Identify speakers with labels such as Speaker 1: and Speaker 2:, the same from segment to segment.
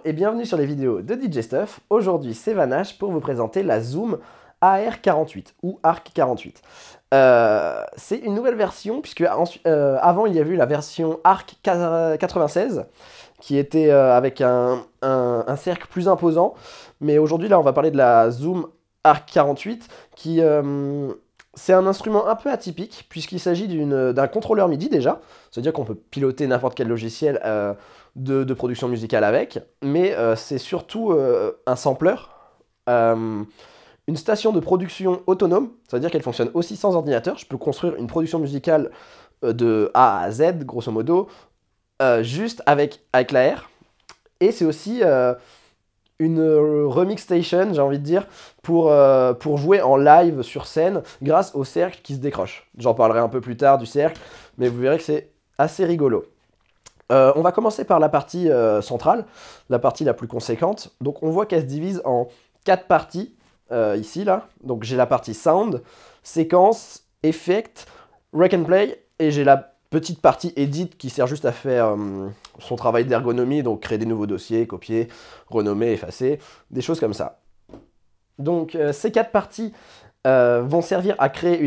Speaker 1: et bienvenue sur les vidéos de DJ Stuff. Aujourd'hui c'est Vanache pour vous présenter la Zoom AR48 ou ARC48. C'est une nouvelle version puisque avant il y avait eu la version ARC96 qui était avec un cercle plus imposant. Mais aujourd'hui là on va parler de la Zoom ARC48 qui... c'est un instrument un peu atypique puisqu'il s'agit d'un contrôleur MIDI déjà, c'est-à-dire qu'on peut piloter n'importe quel logiciel de production musicale avec, mais c'est surtout un sampler, une station de production autonome, c'est-à-dire qu'elle fonctionne aussi sans ordinateur. Je peux construire une production musicale de A à Z, grosso modo, juste avec l'AR, et c'est aussi... une remix station, j'ai envie de dire, pour jouer en live sur scène grâce au cercle qui se décroche. J'en parlerai un peu plus tard du cercle, mais vous verrez que c'est assez rigolo. On va commencer par la partie centrale, la partie la plus conséquente. Donc on voit qu'elle se divise en 4 parties, ici, là. Donc j'ai la partie sound, séquence, effect, rec and play, et j'ai la petite partie edit qui sert juste à faire son travail d'ergonomie, donc créer des nouveaux dossiers, copier, renommer, effacer, des choses comme ça. Donc ces 4 parties vont servir à créer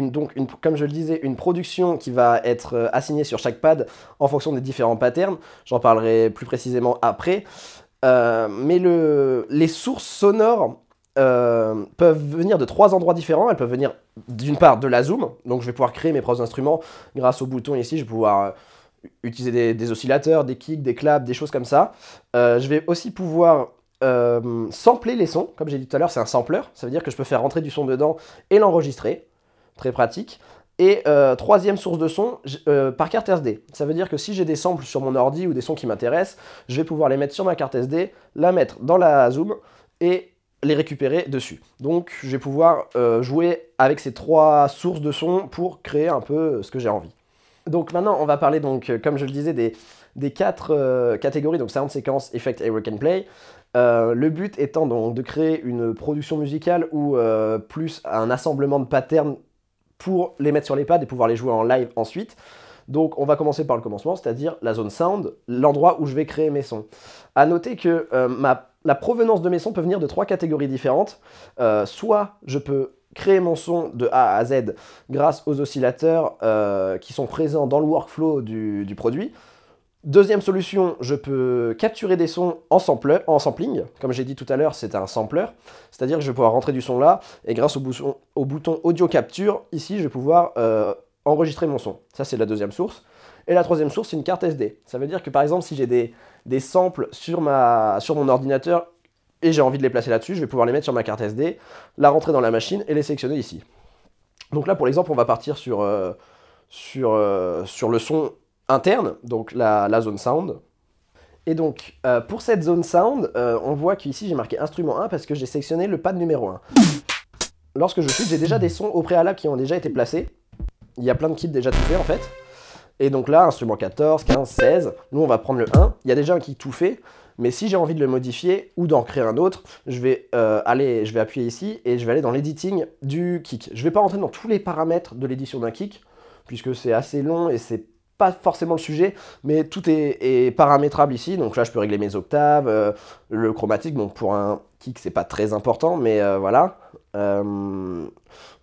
Speaker 1: comme je le disais, une production qui va être assignée sur chaque pad en fonction des différents patterns. J'en parlerai plus précisément après. Mais les sources sonores peuvent venir de 3 endroits différents. Elles peuvent venir d'une part de la Zoom, donc je vais pouvoir créer mes propres instruments grâce au bouton ici. Je vais pouvoir utiliser des oscillateurs, des kicks, des claps, des choses comme ça. Je vais aussi pouvoir sampler les sons, comme j'ai dit tout à l'heure, c'est un sampler, ça veut dire que je peux faire rentrer du son dedans et l'enregistrer, très pratique. Et troisième source de son, par carte SD. Ça veut dire que si j'ai des samples sur mon ordi ou des sons qui m'intéressent, je vais pouvoir les mettre sur ma carte SD, la mettre dans la Zoom et les récupérer dessus. Donc je vais pouvoir jouer avec ces 3 sources de son pour créer un peu ce que j'ai envie. Donc maintenant on va parler, donc, comme je le disais, des 4 catégories, donc sound, séquence, effect et rec and play. Le but étant donc de créer une production musicale ou plus un assemblement de patterns pour les mettre sur les pads et pouvoir les jouer en live ensuite. Donc on va commencer par le commencement, c'est-à-dire la zone sound, l'endroit où je vais créer mes sons. A noter que la provenance de mes sons peut venir de 3 catégories différentes. Soit je peux créer mon son de A à Z grâce aux oscillateurs qui sont présents dans le workflow du produit. Deuxième solution, je peux capturer des sons en sampling. Comme j'ai dit tout à l'heure, c'est un sampler. C'est-à-dire que je vais pouvoir rentrer du son là, et grâce au bouton audio capture, ici, je vais pouvoir enregistrer mon son. Ça, c'est la deuxième source. Et la troisième source, c'est une carte SD. Ça veut dire que, par exemple, si j'ai des samples sur mon ordinateur, et j'ai envie de les placer là-dessus, je vais pouvoir les mettre sur ma carte SD, la rentrer dans la machine, et les sélectionner ici. Donc là, pour l'exemple, on va partir sur le son interne, donc la zone sound. Et donc, pour cette zone sound, on voit qu'ici j'ai marqué instrument 1 parce que j'ai sélectionné le pad numéro 1. Lorsque je shoot, j'ai déjà des sons au préalable qui ont déjà été placés. Il y a plein de kits déjà tout fait en fait. Et donc là, instrument 14, 15, 16, nous on va prendre le 1. Il y a déjà un kit tout fait, mais si j'ai envie de le modifier ou d'en créer un autre, je vais appuyer ici et je vais aller dans l'editing du kick. Je ne vais pas rentrer dans tous les paramètres de l'édition d'un kick, puisque c'est assez long et c'est pas forcément le sujet, mais tout est paramétrable ici. Donc là, je peux régler mes octaves, le chromatique. Bon, pour un kick, c'est pas très important, mais voilà.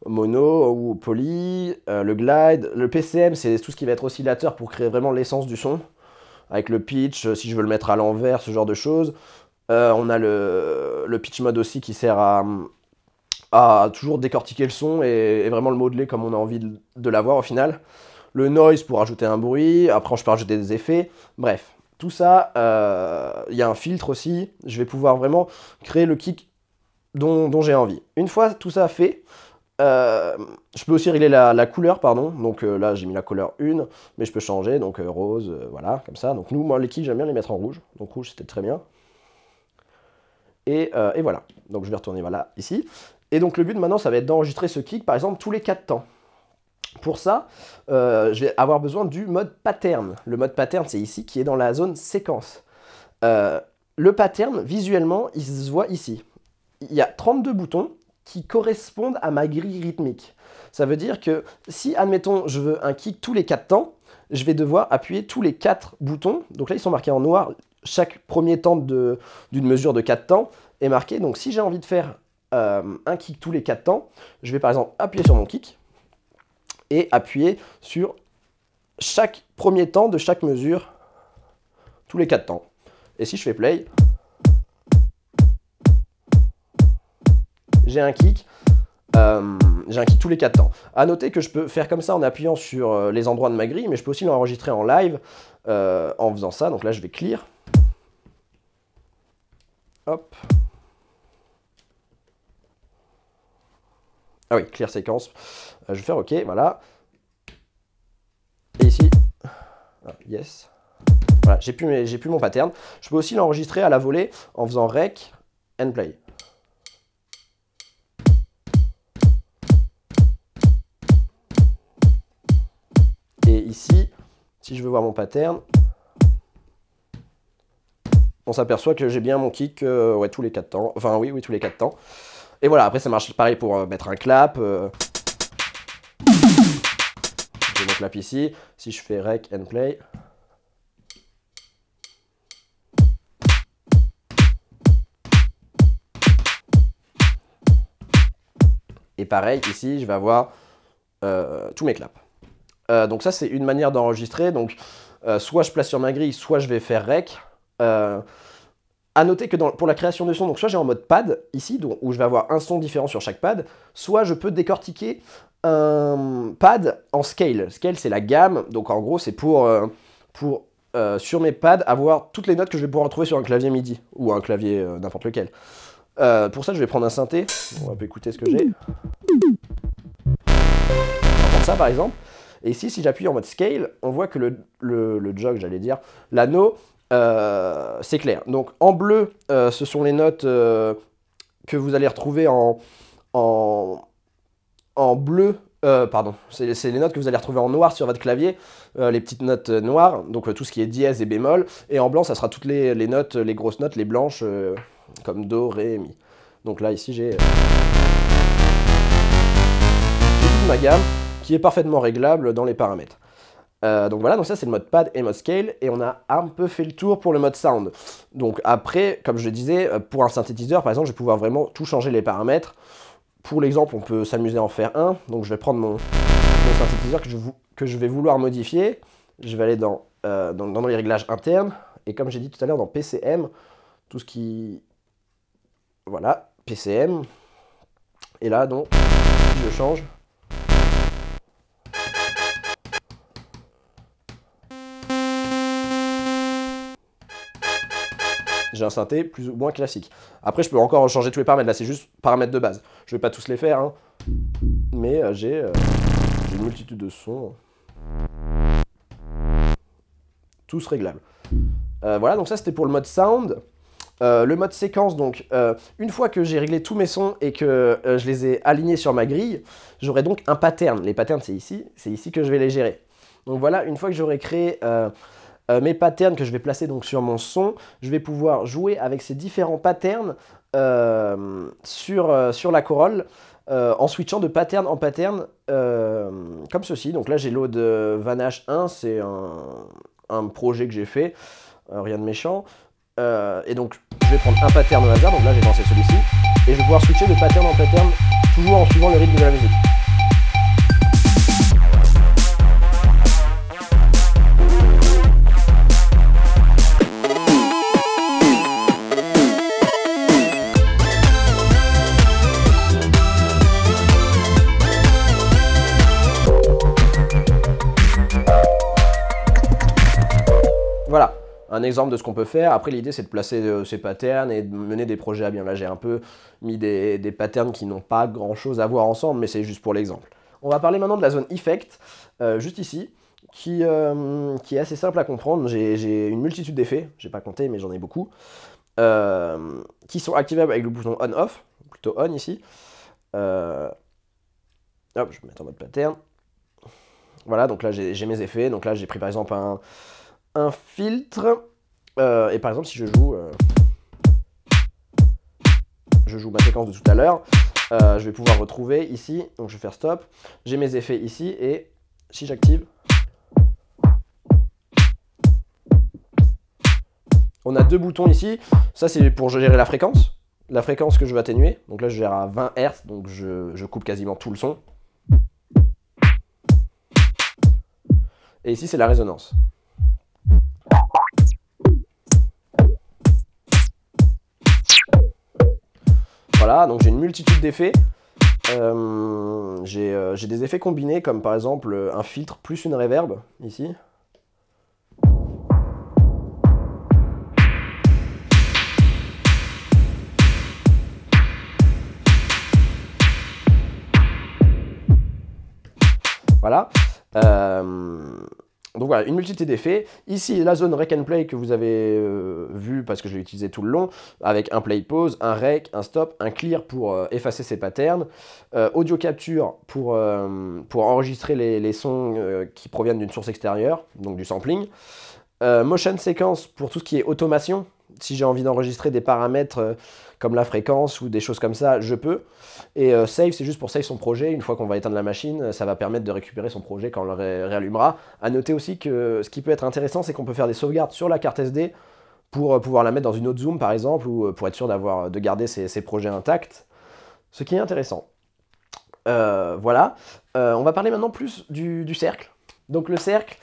Speaker 1: Mono ou poly, le glide, le PCM, c'est tout ce qui va être oscillateur pour créer vraiment l'essence du son. Avec le pitch, si je veux le mettre à l'envers, ce genre de choses. On a le pitch mode aussi qui sert à toujours décortiquer le son et vraiment le modeler comme on a envie de l'avoir au final. Le noise pour ajouter un bruit, après je peux rajouter des effets, bref. Tout ça, il y a un filtre aussi, je vais pouvoir vraiment créer le kick dont j'ai envie. Une fois tout ça fait, je peux aussi régler la couleur, pardon. Donc là j'ai mis la couleur 1, mais je peux changer, donc rose, voilà, comme ça. Donc moi les kicks j'aime bien les mettre en rouge, donc rouge c'était très bien. Et voilà, donc je vais retourner voilà, ici. Et donc le but maintenant ça va être d'enregistrer ce kick par exemple tous les 4 temps. Pour ça, je vais avoir besoin du mode pattern. Le mode pattern, c'est ici, qui est dans la zone séquence. Le pattern, visuellement, il se voit ici. Il y a 32 boutons qui correspondent à ma grille rythmique. Ça veut dire que si, admettons, je veux un kick tous les 4 temps, je vais devoir appuyer tous les 4 boutons. Donc là, ils sont marqués en noir. chaque premier temps d'une mesure de 4 temps est marqué. Donc si j'ai envie de faire un kick tous les 4 temps, je vais par exemple appuyer sur mon kick et appuyer sur chaque premier temps de chaque mesure tous les 4 temps. Et si je fais play, j'ai un kick tous les 4 temps. A noter que je peux faire comme ça en appuyant sur les endroits de ma grille, mais je peux aussi l'enregistrer en live en faisant ça. Donc là, je vais clear. Hop. Ah oui, clear séquence. Je vais faire OK, voilà. Et ici, yes. Voilà, j'ai plus mon pattern. Je peux aussi l'enregistrer à la volée en faisant rec and play. Et ici, si je veux voir mon pattern, on s'aperçoit que j'ai bien mon kick ouais, tous les 4 temps. Enfin oui, tous les 4 temps. Et voilà, après ça marche pareil pour mettre un clap. J'ai mon clap ici. Si je fais rec and play. Et pareil, ici, je vais avoir tous mes claps. Donc ça, c'est une manière d'enregistrer. Donc, soit je place sur ma grille, soit je vais faire rec. À noter que pour la création de son, donc soit j'ai en mode pad, ici, donc, où je vais avoir un son différent sur chaque pad, soit je peux décortiquer un pad en scale. Scale, c'est la gamme. Donc, en gros, c'est pour sur mes pads, avoir toutes les notes que je vais pouvoir retrouver sur un clavier MIDI, ou un clavier n'importe lequel. Pour ça, je vais prendre un synthé. On va écouter ce que j'ai. On va prendre ça, par exemple. Et ici, si j'appuie en mode scale, on voit que le jog, j'allais dire, l'anneau s'éclaire. Donc, en bleu, ce sont les notes que vous allez retrouver en bleu. Pardon, c'est les notes que vous allez retrouver en noir sur votre clavier, les petites notes noires, donc tout ce qui est dièse et bémol. Et en blanc, ça sera toutes les notes, les grosses notes, les blanches, comme do, ré, mi. Donc là, ici, j'ai toute ma gamme qui est parfaitement réglable dans les paramètres. Donc voilà, donc ça c'est le mode pad et mode scale, et on a un peu fait le tour pour le mode sound. Donc après, comme je le disais, pour un synthétiseur, par exemple, je vais pouvoir vraiment tout changer les paramètres. Pour l'exemple, on peut s'amuser à en faire un. Donc je vais prendre mon synthétiseur que je vais vouloir modifier. Je vais aller dans les réglages internes, et comme j'ai dit tout à l'heure, dans PCM, tout ce qui... Voilà, PCM. Et là, donc, si je change... J'ai un synthé plus ou moins classique. Après, je peux encore changer tous les paramètres. Là, c'est juste paramètres de base. Je vais pas tous les faire, hein. Mais j'ai une multitude de sons. Tous réglables. Voilà, donc ça, c'était pour le mode sound. Le mode séquence, donc, une fois que j'ai réglé tous mes sons et que je les ai alignés sur ma grille, j'aurai donc un pattern. Les patterns, c'est ici que je vais les gérer. Donc voilà, une fois que j'aurai créé... mes patterns que je vais placer donc sur mon son, je vais pouvoir jouer avec ces différents patterns sur la corolle en switchant de pattern en pattern comme ceci. Donc là j'ai l'Aude Vanache 1, c'est un projet que j'ai fait, rien de méchant. Et donc je vais prendre un pattern au hasard, donc là j'ai lancé celui-ci, et je vais pouvoir switcher de pattern en pattern toujours en suivant le rythme de la musique. Voilà, un exemple de ce qu'on peut faire. Après, l'idée, c'est de placer ces patterns et de mener des projets à bien. Là, j'ai un peu mis des patterns qui n'ont pas grand-chose à voir ensemble, mais c'est juste pour l'exemple. On va parler maintenant de la zone Effect, juste ici, qui est assez simple à comprendre. J'ai une multitude d'effets, j'ai pas compté, mais j'en ai beaucoup, qui sont activables avec le bouton On-Off, plutôt On ici. Hop, je vais mettre en mode pattern. Voilà, donc là, j'ai mes effets. Donc là, j'ai pris par exemple un filtre, et par exemple si je joue ma séquence de tout à l'heure, je vais pouvoir retrouver ici, donc je vais faire stop, j'ai mes effets ici, et si j'active, On a deux boutons ici. Ça, c'est pour gérer la fréquence. La fréquence que je veux atténuer. Donc là, je gère à 20 Hz. Donc je coupe quasiment tout le son. Et ici, c'est la résonance. Voilà, donc j'ai une multitude d'effets. J'ai des effets combinés, comme par exemple un filtre plus une reverb, ici. Voilà. Donc voilà, une multitude d'effets. Ici, la zone rec and play que vous avez vu parce que je l'ai utilisé tout le long, avec un play pause, un rec, un stop, un clear pour effacer ces patterns, audio capture pour enregistrer les sons qui proviennent d'une source extérieure, donc du sampling, motion sequence pour tout ce qui est automation. Si j'ai envie d'enregistrer des paramètres comme la fréquence ou des choses comme ça, je peux. Et save, c'est juste pour save son projet. Une fois qu'on va éteindre la machine, ça va permettre de récupérer son projet quand on le réallumera. À noter aussi que ce qui peut être intéressant, c'est qu'on peut faire des sauvegardes sur la carte SD pour pouvoir la mettre dans une autre zoom, par exemple, ou pour être sûr de garder ses projets intacts. Ce qui est intéressant. Voilà. On va parler maintenant plus du cercle. Donc le cercle...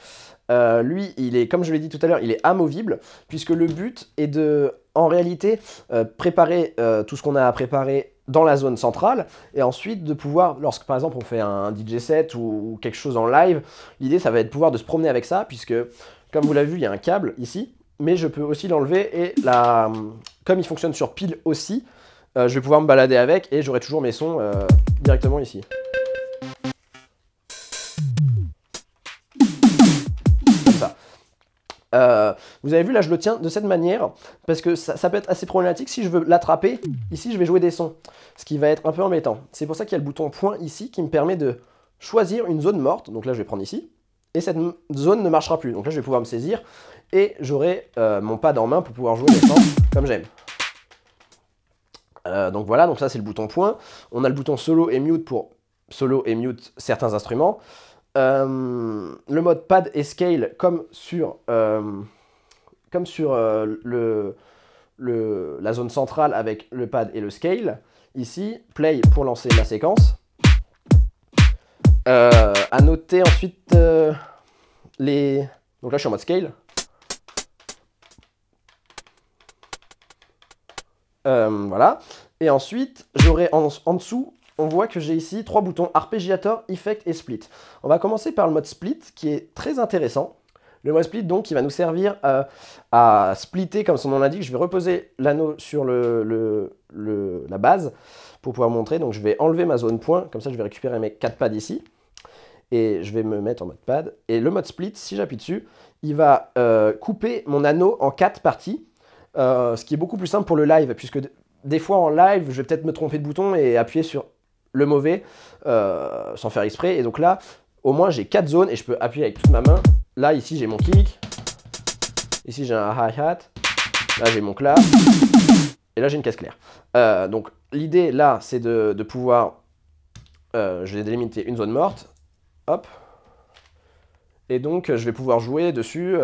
Speaker 1: lui, il est, comme je l'ai dit tout à l'heure, il est amovible, puisque le but est de, en réalité, préparer tout ce qu'on a à préparer dans la zone centrale, et ensuite de pouvoir, lorsque par exemple on fait un DJ set ou quelque chose en live, l'idée ça va être de pouvoir de se promener avec ça, puisque, comme vous l'avez vu, il y a un câble ici, mais je peux aussi l'enlever, et comme il fonctionne sur pile aussi, je vais pouvoir me balader avec, et j'aurai toujours mes sons directement ici. Vous avez vu, là je le tiens de cette manière parce que ça peut être assez problématique. Si je veux l'attraper, ici je vais jouer des sons, ce qui va être un peu embêtant. C'est pour ça qu'il y a le bouton point ici qui me permet de choisir une zone morte. Donc là je vais prendre ici, et cette zone ne marchera plus. Donc là je vais pouvoir me saisir et j'aurai mon pad en main pour pouvoir jouer les sons comme j'aime. Donc voilà, donc ça c'est le bouton point. On a le bouton solo et mute pour solo et mute certains instruments. Le mode pad et scale comme sur la zone centrale avec le pad et le scale. Ici, play pour lancer la séquence. À noter ensuite donc là je suis en mode scale. Voilà. Et ensuite, j'aurai en dessous, on voit que j'ai ici trois boutons arpégiator, effect et split. On va commencer par le mode split qui est très intéressant. Le mode split donc qui va nous servir à splitter comme son nom l'indique. Je vais reposer l'anneau sur la base pour pouvoir montrer. Donc je vais enlever ma zone point, comme ça je vais récupérer mes 4 pads ici. Et je vais me mettre en mode pad. Et le mode split, si j'appuie dessus, il va couper mon anneau en 4 parties. Ce qui est beaucoup plus simple pour le live, puisque des fois en live, je vais peut-être me tromper de bouton et appuyer sur le mauvais sans faire exprès. Et donc là, au moins j'ai 4 zones et je peux appuyer avec toute ma main. Là, ici, j'ai mon kick. Ici, j'ai un hi-hat. Là, j'ai mon clap. Et là, j'ai une caisse claire. Donc, l'idée, là, c'est de pouvoir... je vais délimiter une zone morte. Hop. Et donc, je vais pouvoir jouer dessus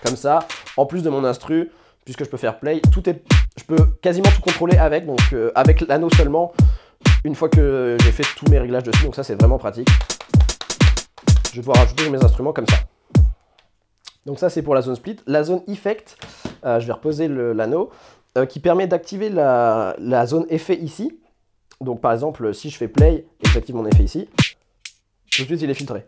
Speaker 1: comme ça, en plus de mon instru, puisque je peux faire play. Je peux quasiment tout contrôler avec, donc avec l'anneau seulement, une fois que j'ai fait tous mes réglages dessus. Donc ça, c'est vraiment pratique. Je vais pouvoir rajouter mes instruments comme ça. Donc ça, c'est pour la zone split. La zone effect, je vais reposer l'anneau, qui permet d'activer la zone effet ici. Donc par exemple, si je fais play et que j'active mon effet ici, tout de suite, il est filtré.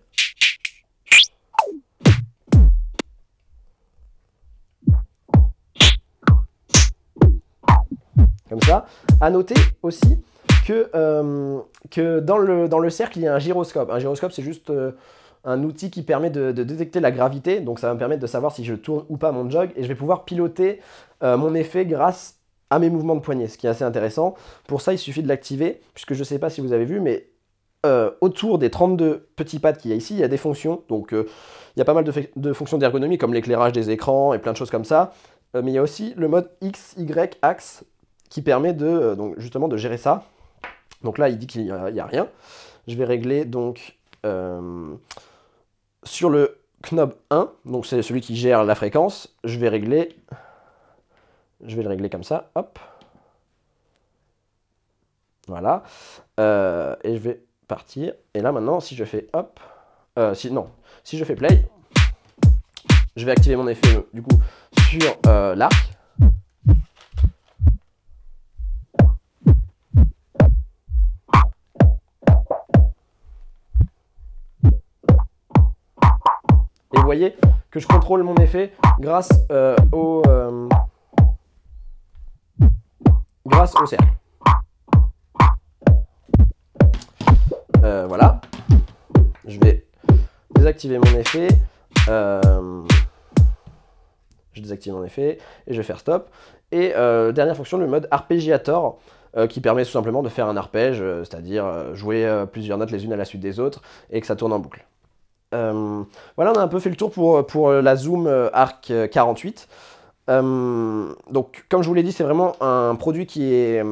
Speaker 1: Comme ça. À noter aussi que dans le cercle, il y a un gyroscope. Un gyroscope, c'est juste un outil qui permet de détecter la gravité. Donc ça va me permettre de savoir si je tourne ou pas mon jog. Et je vais pouvoir piloter mon effet grâce à mes mouvements de poignet, ce qui est assez intéressant. Pour ça, il suffit de l'activer, puisque je ne sais pas si vous avez vu, mais autour des 32 petits pads qu'il y a ici, il y a des fonctions. Donc il y a pas mal de fonctions d'ergonomie, comme l'éclairage des écrans et plein de choses comme ça. Mais il y a aussi le mode X, Y, axe, qui permet donc justement de gérer ça. Donc là, il dit qu'il n'y a rien. Je vais régler donc sur le knob 1, donc c'est celui qui gère la fréquence. Je vais le régler comme ça, hop. Voilà. Et je vais partir. Et là maintenant, si je fais hop, si je fais play, je vais activer mon effet du coup sur l'arc. Et vous voyez que je contrôle mon effet grâce au cercle. Voilà. Je vais désactiver mon effet. Je désactive mon effet et je vais faire stop. Et dernière fonction, le mode arpégiator, qui permet tout simplement de faire un arpège, c'est-à-dire jouer plusieurs notes les unes à la suite des autres et que ça tourne en boucle. Voilà, on a un peu fait le tour pour la Zoom Arc 48. Donc, comme je vous l'ai dit, c'est vraiment un produit qui est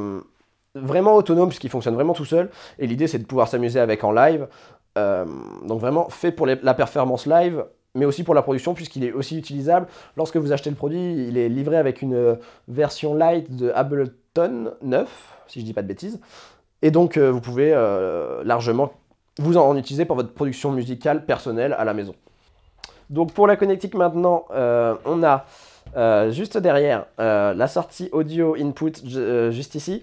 Speaker 1: vraiment autonome puisqu'il fonctionne vraiment tout seul. Et l'idée, c'est de pouvoir s'amuser avec en live. Donc, vraiment fait pour la performance live, mais aussi pour la production puisqu'il est aussi utilisable. Lorsque vous achetez le produit, il est livré avec une version light de Ableton 9, si je dis pas de bêtises. Et donc, vous pouvez largement vous en utiliser pour votre production musicale personnelle à la maison. Donc pour la connectique maintenant, on a juste derrière la sortie audio input juste ici.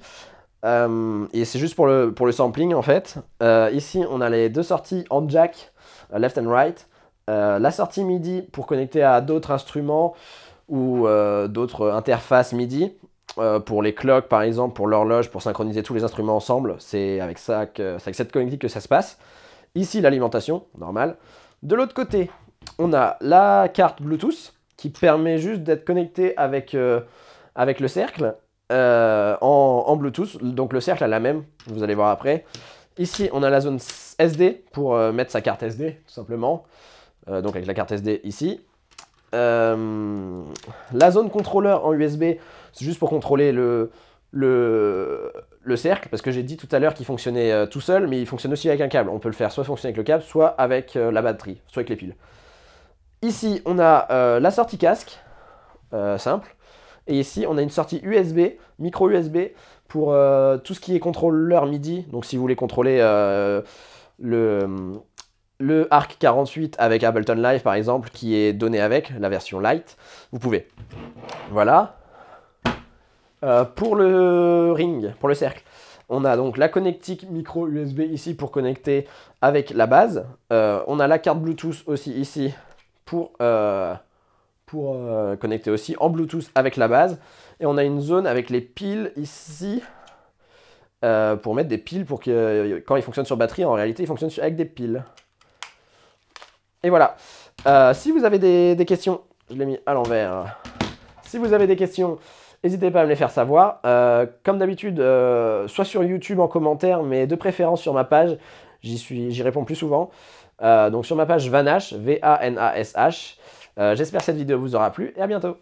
Speaker 1: Et c'est juste pour le sampling en fait. Ici on a les deux sorties en jack, left and right. La sortie MIDI pour connecter à d'autres instruments ou d'autres interfaces MIDI. Pour les clocks par exemple, pour l'horloge, pour synchroniser tous les instruments ensemble, c'est avec cette connectique que ça se passe. Ici l'alimentation, normal. De l'autre côté, on a la carte Bluetooth qui permet juste d'être connecté avec le cercle en Bluetooth. Donc le cercle a la même, vous allez voir après. Ici on a la zone SD pour mettre sa carte SD tout simplement. Donc avec la carte SD ici. La zone contrôleur en USB, c'est juste pour contrôler le cercle, parce que j'ai dit tout à l'heure qu'il fonctionnait tout seul, mais il fonctionne aussi avec un câble. On peut le faire soit fonctionner avec le câble, soit avec la batterie, soit avec les piles. Ici, on a la sortie casque, simple. Et ici, on a une sortie USB, micro USB, pour tout ce qui est contrôleur MIDI. Donc si vous voulez contrôler le Arc 48 avec Ableton Live par exemple, qui est donné avec la version light, vous pouvez. Voilà. Pour le ring, pour le cercle, on a donc la connectique micro USB ici pour connecter avec la base. On a la carte Bluetooth aussi ici pour connecter aussi en Bluetooth avec la base. Et on a une zone avec les piles ici pour mettre des piles pour que quand il fonctionne sur batterie, en réalité il fonctionne avec des piles. Et voilà. Si vous avez des questions, je l'ai mis à l'envers. Si vous avez des questions, n'hésitez pas à me les faire savoir. Comme d'habitude, soit sur YouTube en commentaire, mais de préférence sur ma page, j'y réponds plus souvent. Donc sur ma page Vanash, V-A-N-A-S-H. J'espère que cette vidéo vous aura plu et à bientôt.